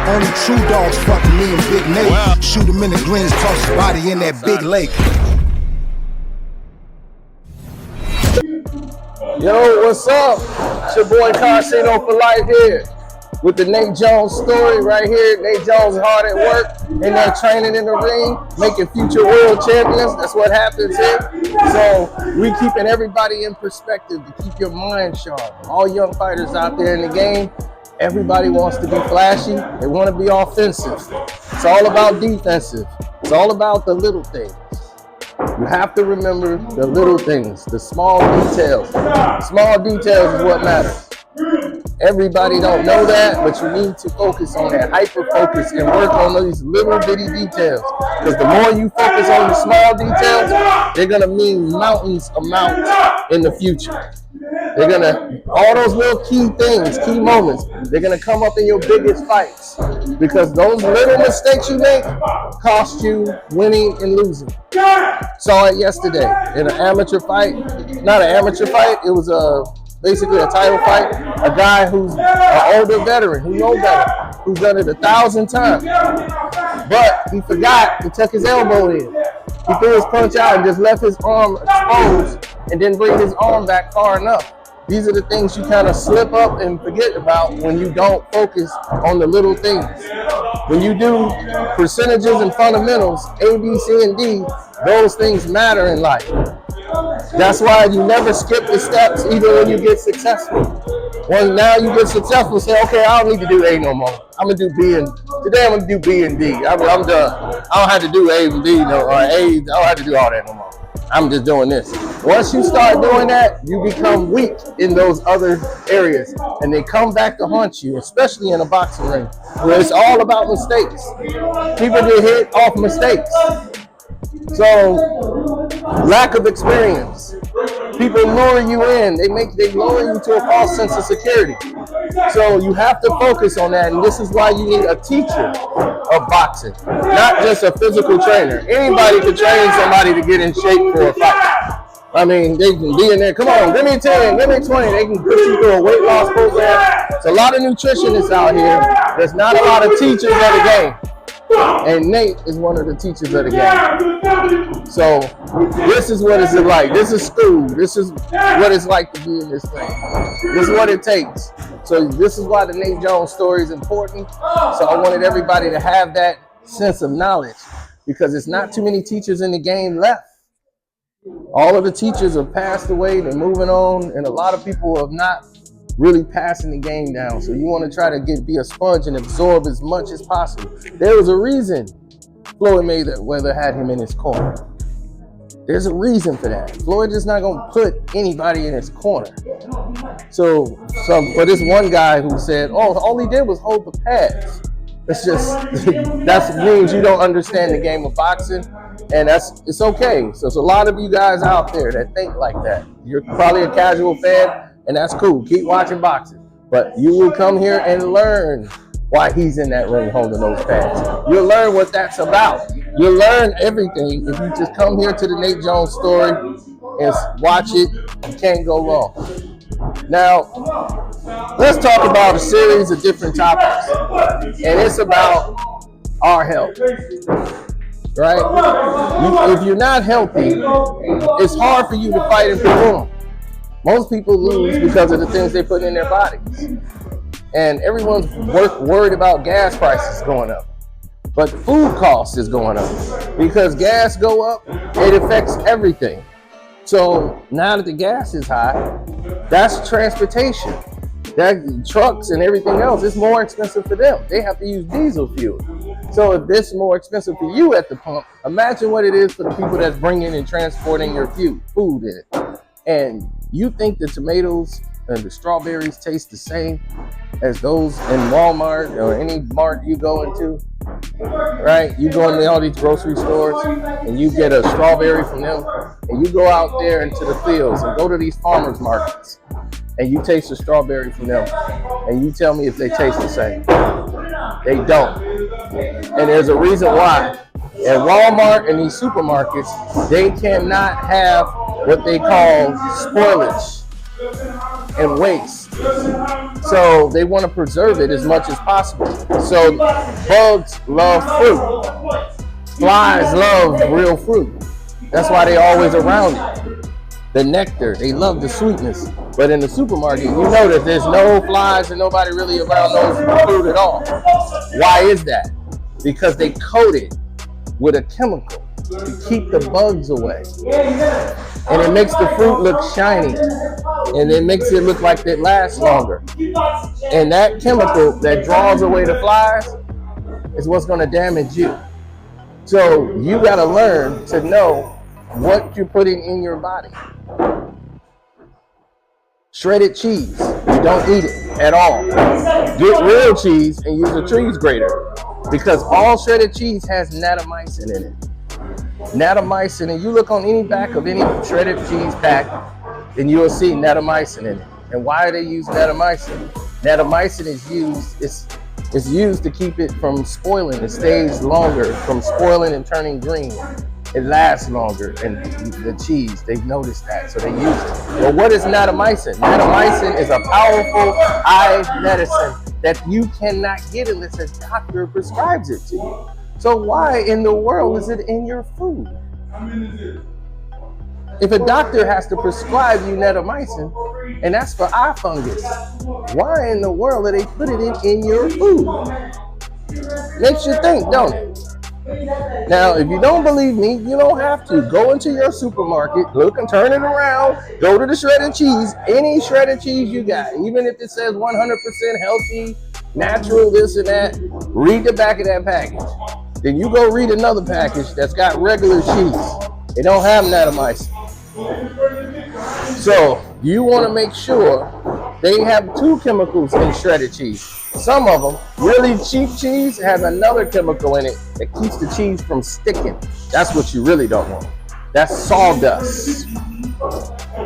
Only true dogs fucking me and Big Nate. Wow. Shoot him in the greens, toss his body in that big lake. Yo, what's up? It's your boy Karceno for life here with the Nate Jones story right here. Nate Jones hard at work in there training in the ring, making future world champions. That's what happens here. So we keeping everybody in perspective to keep your mind sharp. All young fighters out there in the game, everybody wants to be flashy. They want to be offensive. It's all about defensive. It's all about the little things. You have to remember the little things, the small details. Small details is what matters. Everybody don't know that, but you need to focus on that, hyper-focus, and work on these little bitty details. Because the more you focus on the small details, they're gonna mean mountains amount in the future. They're gonna, all those little key things, key moments, they're gonna come up in your biggest fights. Because those little mistakes you make cost you winning and losing. Saw it yesterday in an amateur fight. Not an amateur fight, it was basically a title fight. A guy who's an older veteran, who knows better, who's done it 1,000 times. But he forgot to tuck his elbow in. He threw his punch out and just left his arm exposed and didn't bring his arm back far enough. These are the things you kind of slip up and forget about when you don't focus on the little things. When you do percentages and fundamentals, A, B, C, and D, those things matter in life. That's why you never skip the steps, even when you get successful. When now you get successful, say, okay, I don't need to do A no more. I'm gonna do B, and today I'm gonna do B and D. I'm done. I don't have to do A and B or A. I don't have to do all that no more. I'm just doing this. Once you start doing that, you become weak in those other areas, and they come back to haunt you, especially in a boxing ring, where it's all about mistakes. People get hit off mistakes. So, lack of experience. People lure you in. They lure you to a false sense of security. So you have to focus on that, and this is why you need a teacher of boxing, not just a physical trainer. Anybody can train somebody to get in shape for a fight. I mean, they can be in there, come on, give me 10, give me 20. They can put you through a weight loss program. There's a lot of nutritionists out here. There's not a lot of teachers of the game. And Nate is one of the teachers of the game. So this is what it's like. This is school. This is what it's like to be in this thing. This is what it takes. So this is why the Nate Jones story is important. So I wanted everybody to have that sense of knowledge, because it's not too many teachers in the game left. All of the teachers have passed away. They're moving on, and a lot of people have not really passing the game down. So you want to try to be a sponge and absorb as much as possible. There was a reason Floyd Mayweather had him in his corner. There's a reason for that. Floyd is not going to put anybody in his corner. So for this one guy who said, oh, all he did was hold the pads. It's just, that means you don't understand the game of boxing, and it's okay. So there's a lot of you guys out there that think like that. You're probably a casual fan, and that's cool. Keep watching boxing. But you will come here and learn why he's in that ring holding those pads. You'll learn what that's about. You'll learn everything if you just come here to the Nate Jones story and watch it. You can't go wrong. Now, let's talk about a series of different topics. And it's about our health. Right? If you're not healthy, it's hard for you to fight and perform. Most people lose because of the things they put in their bodies. And everyone's worried about gas prices going up. But food costs is going up. Because gas go up, it affects everything. So now that the gas is high, that's transportation. That trucks and everything else is more expensive for them. They have to use diesel fuel. So if this is more expensive for you at the pump, imagine what it is for the people that's bringing and transporting your food in it. And you think the tomatoes and the strawberries taste the same as those in Walmart or any mart you go into, right? You go into all these grocery stores and you get a strawberry from them, and you go out there into the fields and go to these farmers markets and you taste the strawberry from them, and you tell me if they taste the same. They don't. And there's a reason why. At Walmart and these supermarkets, they cannot have what they call spoilage and waste. So they want to preserve it as much as possible. So bugs love fruit. Flies love real fruit. That's why they always around it. The nectar, they love the sweetness. But in the supermarket, you know that there's no flies and nobody really around those fruit at all. Why is that? Because they coat it with a chemical to keep the bugs away. And it makes the fruit look shiny. And it makes it look like it lasts longer. And that chemical that draws away the flies is what's going to damage you. So you got to learn to know what you're putting in your body. Shredded cheese, you don't eat it at all. Get real cheese and use a cheese grater, because all shredded cheese has natamycin in it. Natamycin, and you look on any back of any shredded cheese pack, and you'll see natamycin in it. And why do they use natamycin? Natamycin is used, it's used to keep it from spoiling. It stays longer from spoiling and turning green. It lasts longer, and the cheese, they've noticed that, so they use it. Well, what is natamycin? Natamycin is a powerful eye medicine that you cannot get unless a doctor prescribes it to you. So why in the world is it in your food? If a doctor has to prescribe you natamycin, and that's for eye fungus, why in the world are they putting it in your food? Makes you think, don't it? Now, if you don't believe me, you don't have to. Go into your supermarket, look and turn it around, go to the shredded cheese, any shredded cheese you got, even if it says 100% healthy, natural, this and that, read the back of that package. Then you go read another package that's got regular cheese. It don't have natamycin. So you want to make sure they have two chemicals in shredded cheese. Some of them, really cheap cheese, has another chemical in it that keeps the cheese from sticking. That's what you really don't want. That's sawdust.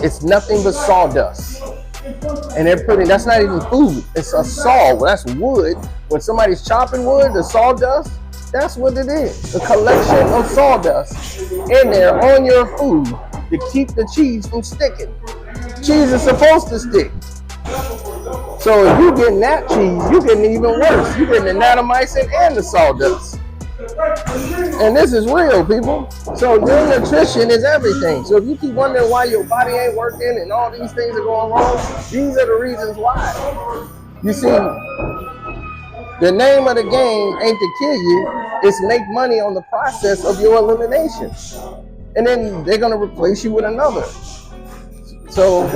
It's nothing but sawdust. And they're putting, that's not even food. It's a saw. Well, that's wood. When somebody's chopping wood, the sawdust, that's what it is. A collection of sawdust in there on your food to keep the cheese from sticking. Cheese is supposed to stick. So if you're getting that cheese, you're getting even worse. You're getting the natamycin and the sawdust. And this is real, people. So your nutrition is everything. So if you keep wondering why your body ain't working and all these things are going wrong, these are the reasons why. You see, the name of the game ain't to kill you, it's make money on the process of your elimination. And then they're going to replace you with another. So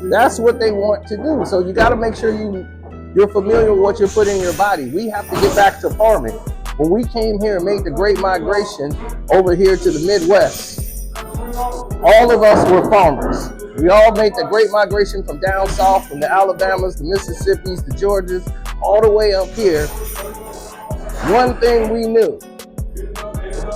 that's what they want to do. So you got to make sure you're familiar with what you're putting in your body. We have to get back to farming. When we came here and made the great migration over here to the Midwest, all of us were farmers. We all made the great migration from down south, from the Alabamas, the Mississippis, the Georgias, all the way up here. One thing we knew,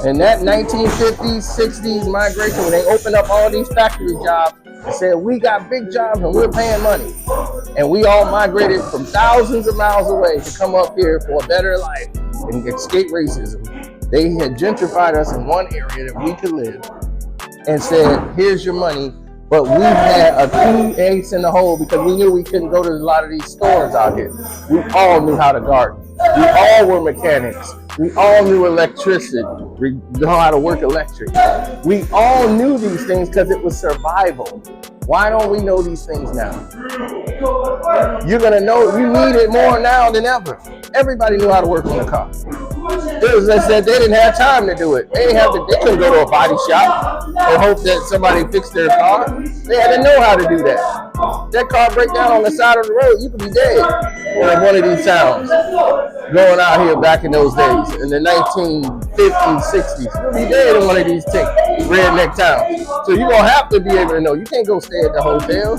in that 1950s, 60s migration, when they opened up all these factory jobs, they said, we got big jobs and we're paying money. And we all migrated from thousands of miles away to come up here for a better life and escape racism. They had gentrified us in one area that we could live and said, here's your money. But we had a few eggs in the hole because we knew we couldn't go to a lot of these stores out here. We all knew how to garden. We all were mechanics. We all knew electricity. We know how to work electric. We all knew these things because it was survival. Why don't we know these things now? You're gonna know, you need it more now than ever. Everybody knew how to work on a car. It was just that they didn't have time to do it. They couldn't go to a body shop and hope that somebody fixed their car. They had to know how to do that. That car break down on the side of the road, you could be dead in one of these towns. Going out here back in those days, in the 1950s, 60s, you'll be dead in one of these redneck towns. So you're gonna have to be able to know. You can't go stay at the hotel.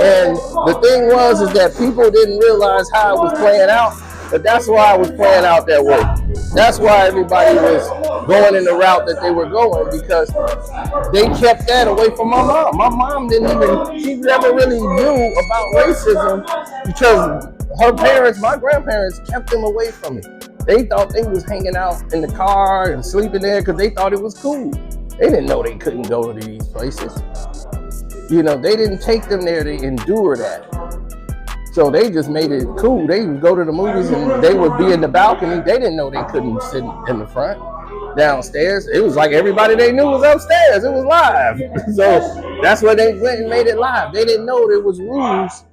And the thing is that people didn't realize how it was playing out, but that's why it was playing out that way. That's why everybody was going in the route that they were going, because they kept that away from my mom. My mom she never really knew about racism because her parents, my grandparents, kept them away from it. They thought they was hanging out in the car and sleeping there because they thought it was cool. They didn't know they couldn't go to these places. You know, they didn't take them there to endure that. So they just made it cool. They would go to the movies and they would be in the balcony. They didn't know they couldn't sit in the front. Downstairs, it was like everybody they knew was upstairs. It was live. So that's why they went and made it live. They didn't know there was rules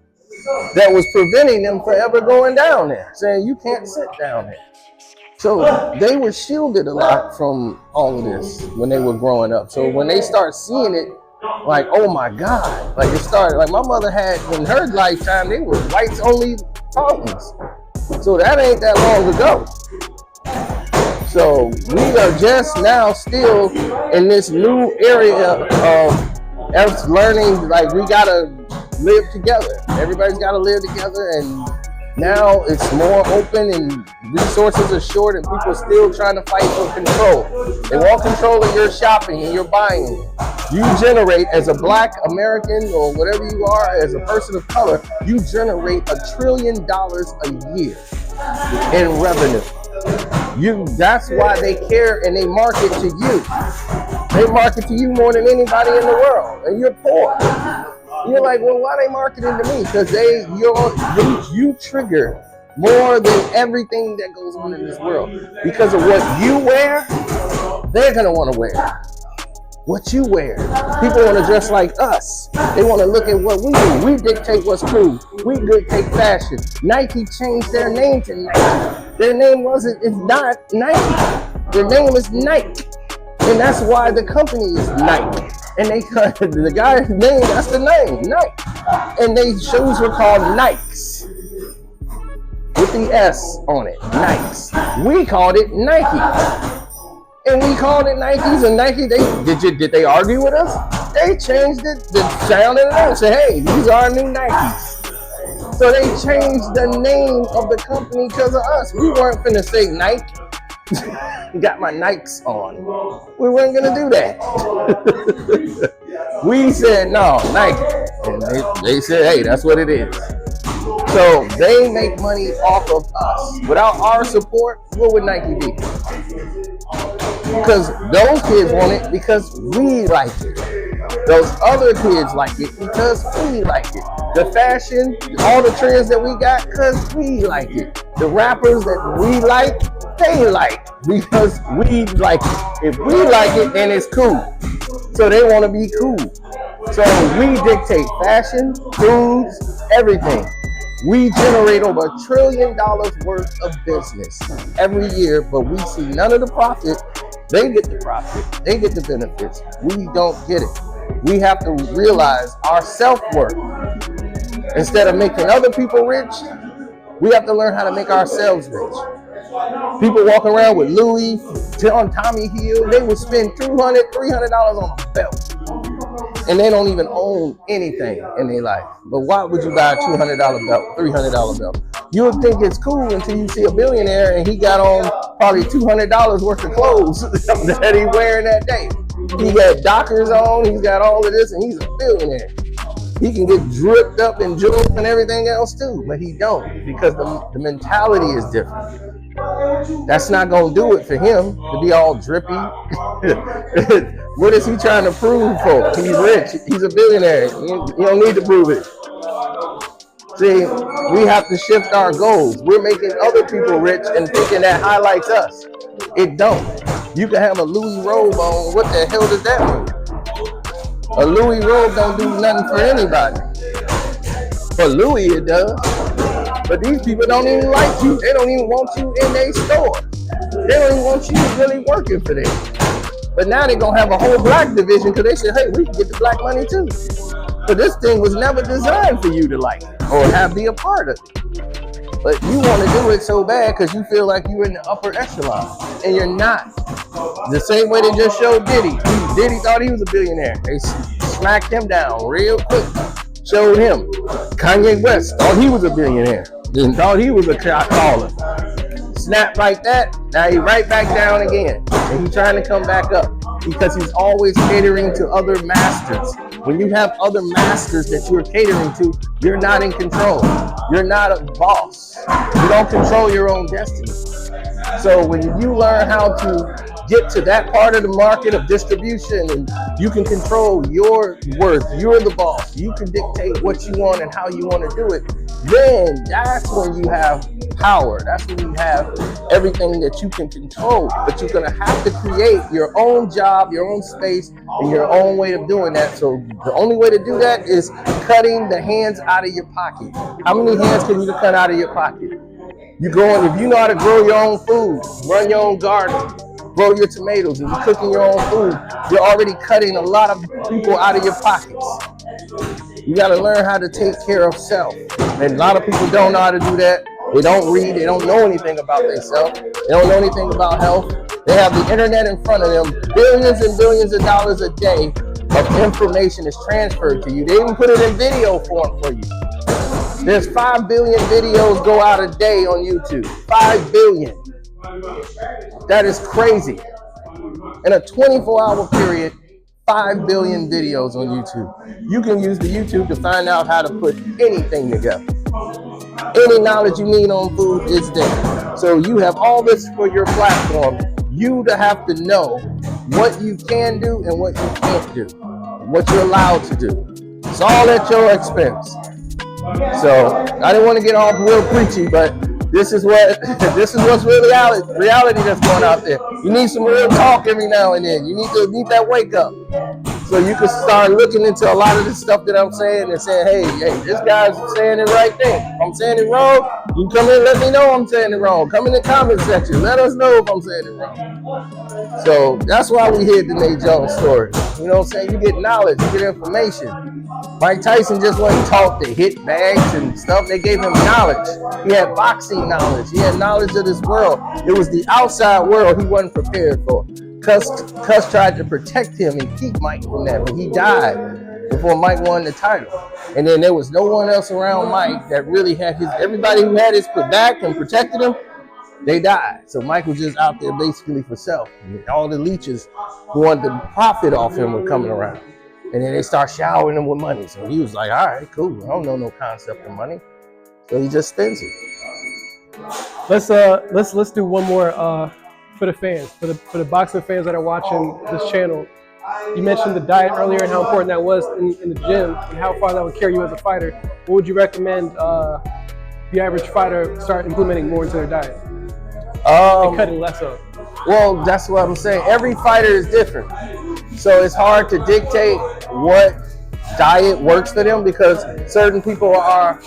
that was preventing them from ever going down there, saying you can't sit down there. So they were shielded a lot from all of this when they were growing up. So when they start seeing it, like, oh my God, like it started, like my mother had in her lifetime, they were whites only fountains. So that ain't that long ago. So we are just now still in this new area of us learning, like we gotta live together. Everybody's gotta live together, and now it's more open and resources are short and people are still trying to fight for control. They want control of your shopping and your buying. You generate, as a Black American or whatever you are, as a person of color, you generate $1 trillion a year in revenue. That's why they care and they market to you. They market to you more than anybody in the world, and you're poor. You're like, well, why are they marketing to me? Because you trigger more than everything that goes on in this world. Because of what you wear, they're gonna want to wear what you wear. People want to dress like us. They want to look at what we do. We dictate what's cool. We dictate fashion. Nike changed their name to Nike. Their name it's not Nike. Their name is Nike. And that's why the company is Nike. And the guy's name, that's the name, Nike. And they shoes were called Nikes. With the S on it, Nikes. We called it Nike. And we called it Nikes, and Nike, did they argue with us? They changed it, the sound of it, and said, hey, these are our new Nikes. So they changed the name of the company because of us. We weren't finna say Nike. Got my Nikes on. We weren't gonna do that. We said, no, Nike. And they said, hey, that's what it is. So they make money off of us. Without our support, what would Nike be? Because those kids want it because we like it. Those other kids like it because we like it. The fashion, all the trends that we got, because we like it. The rappers that we like, they like because we like it. If we like it, then it's cool. So they want to be cool. So we dictate fashion, foods, everything. We generate over $1 trillion worth of business every year, but we see none of the profit. They get the profit. They get the benefits. We don't get it. We have to realize our self-worth. Instead of making other people rich, we have to learn how to make ourselves rich. People walk around with Louis, Tommy Hill, they would spend $200, $300 on a belt. And they don't even own anything in their life. But why would you buy a $200 belt, $300 belt? You would think it's cool until you see a billionaire and he got on probably $200 worth of clothes that he's wearing that day. He got Dockers on, he's got all of this, and he's a billionaire. He can get dripped up in jewels and everything else too, but he don't, because the mentality is different. That's not gonna do it for him to be all drippy. What is he trying to prove for? He's rich. He's a billionaire. You don't need to prove it. See, we have to shift our goals. We're making other people rich and thinking that highlights us. It don't. You can have a Louis robe on. What the hell does that mean? A Louis robe don't do nothing for anybody. For Louis, it does. But these people don't even like you. They don't even want you in their store. They don't even want you really working for them. But now they're going to have a whole black division because they said, hey, we can get the black money too. But this thing was never designed for you to like it or be a part of it. But you want to do it so bad because you feel like you're in the upper echelon. And you're not. The same way they just showed Diddy. Diddy thought he was a billionaire. They smacked him down real quick. Showed him. Kanye West thought he was a billionaire. Then thought he was a shot caller. Snapped like that. Now he's right back down again. And he's trying to come back up because he's always catering to other masters. When you have other masters that you're catering to, you're not in control. You're not a boss. You don't control your own destiny. So when you learn how to get to that part of the market of distribution and You can control your worth. You're the boss. You can dictate what you want and how you want to do it. Then that's when you have power. That's when you have everything that you can control. But you're going to have to create your own job, your own space, and your own way of doing that. So the only way to do that is cutting the hands out of your pocket. How many hands can you cut out of your pocket? You go in, if you know how to grow your own food, run your own garden, grow your tomatoes, and you're cooking your own food, you're already cutting a lot of people out of your pockets. You got to learn how to take care of self. And a lot of people don't know how to do that. They don't read. They don't know anything about themselves. They don't know anything about health. They have the internet in front of them. Billions and billions of dollars a day of information is transferred to you. They even put it in video form for you. There's 5 billion videos go out a day on YouTube. 5 billion. That is crazy. In a 24-hour period, 5 billion videos on YouTube. You can use the YouTube to find out how to put anything together. Any knowledge you need on food is there. So you have all this for your platform. You have to know what you can do and what you can't do. What you're allowed to do. It's all at your expense. So I didn't want to get all real preachy, but this is what's really reality that's going out there. You need some real talk every now and then. You need that wake up. So you can start looking into a lot of the stuff that I'm saying and saying, hey, this guy's saying the right thing. If I'm saying it wrong, you can come in and let me know I'm saying it wrong. Come in the comment section. Let us know if I'm saying it wrong. So that's why we hear the Nate Jones story. You know what I'm saying? You get knowledge, you get information. Mike Tyson just wasn't taught to hit bags and stuff. They gave him knowledge. He had boxing knowledge. He had knowledge of this world. It was the outside world he wasn't prepared for. Cuss tried to protect him and keep Mike from that, but he died before Mike won the title. And then there was no one else around Mike that really had everybody who had his back and protected him, they died. So Mike was just out there basically for self. And all the leeches who wanted to profit off him were coming around. And then they start showering him with money. So he was like, all right, cool. I don't know no concept of money. So he just spends it. Let's do one more for the fans, for the boxing fans that are watching this channel. You mentioned the diet earlier and how important that was in the gym and how far that would carry you as a fighter. What would you recommend the average fighter start implementing more into their diet and cutting less of? Well, that's what I'm saying. Every fighter is different. So it's hard to dictate what diet works for them because certain people are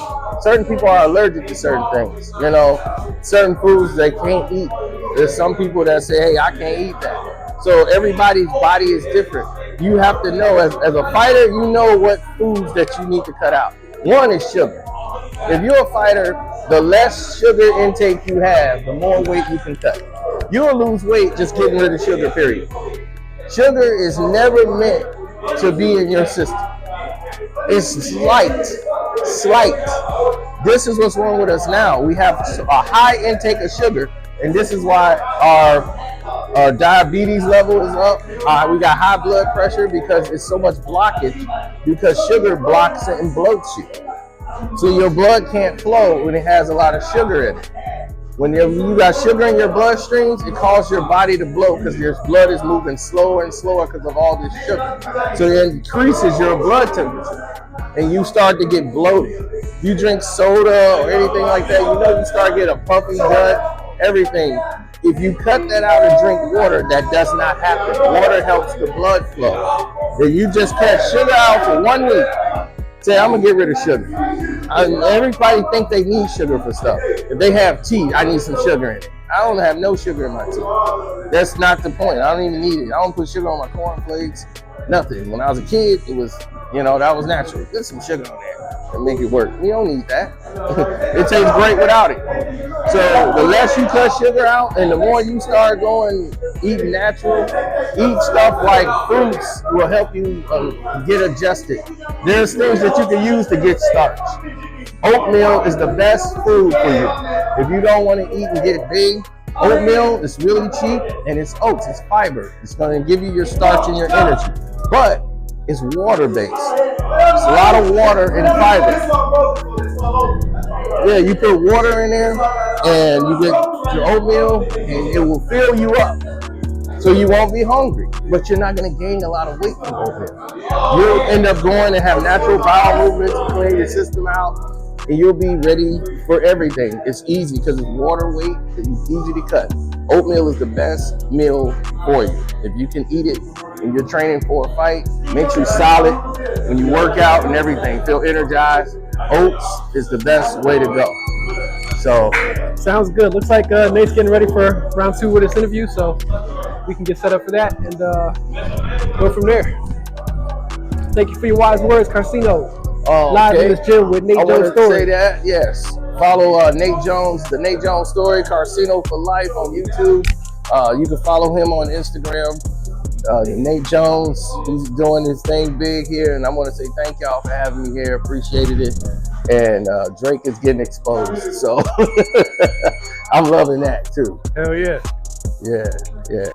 allergic to certain things. You know, certain foods they can't eat. There's some people that say, hey, I can't eat that. So everybody's body is different. You have to know, as a fighter, you know what foods that you need to cut out. One is sugar. If you're a fighter, the less sugar intake you have, the more weight you can cut. You'll lose weight just getting rid of sugar, period. Sugar is never meant to be in your system. It's slight. This is what's wrong with us now. We have a high intake of sugar, and this is why our diabetes level is up. We got high blood pressure because it's so much blockage because sugar blocks it and bloats you. So your blood can't flow when it has a lot of sugar in it. When you got sugar in your bloodstreams, it causes your body to bloat because your blood is moving slower and slower because of all this sugar. So it increases your blood temperature and you start to get bloated. You drink soda or anything like that, you start getting a puffy gut, everything. If you cut that out and drink water, that does not happen. Water helps the blood flow. If you just cut sugar out for 1 week, say, I'm gonna get rid of sugar. Everybody think they need sugar for stuff. If they have tea, I need some sugar in it. I don't have no sugar in my tea. That's not the point. I don't even need it. I don't put sugar on my cornflakes, nothing. When I was a kid, it was, that was natural. Put some sugar on there and make it work. We don't need that. It tastes great without it. So the less you cut sugar out and the more you start going, eating natural, eat stuff like fruits will help you get adjusted. There's things that you can use to get starch. Oatmeal is the best food for you. If you don't want to eat and get big, oatmeal is really cheap and it's oats, it's fiber. It's going to give you your starch and your energy. But it's water-based. It's a lot of water and fiber. Yeah, you put water in there and you get your oatmeal and it will fill you up. So you won't be hungry, but you're not gonna gain a lot of weight from oatmeal. You'll end up going and have natural bowel movements to clean your system out, and you'll be ready for everything. It's easy because it's water weight, it's easy to cut. Oatmeal is the best meal for you. If you can eat it and you're training for a fight, makes you solid when you work out and everything, feel energized. Oats is the best way to go. So sounds good. Looks like Nate's getting ready for round 2 with this interview, so we can get set up for that and go from there. Thank you for your wise words, Karceno. Live in this gym with Nate Jones Story. I want to say Story. that, yes. Follow Nate Jones, the Nate Jones Story, Karceno for Life on YouTube. You can follow him on Instagram. Nate Jones, he's doing his thing big here, and I want to say thank y'all for having me here. Appreciated it. And Drake is getting exposed, so I'm loving that too. Hell yeah. Yeah.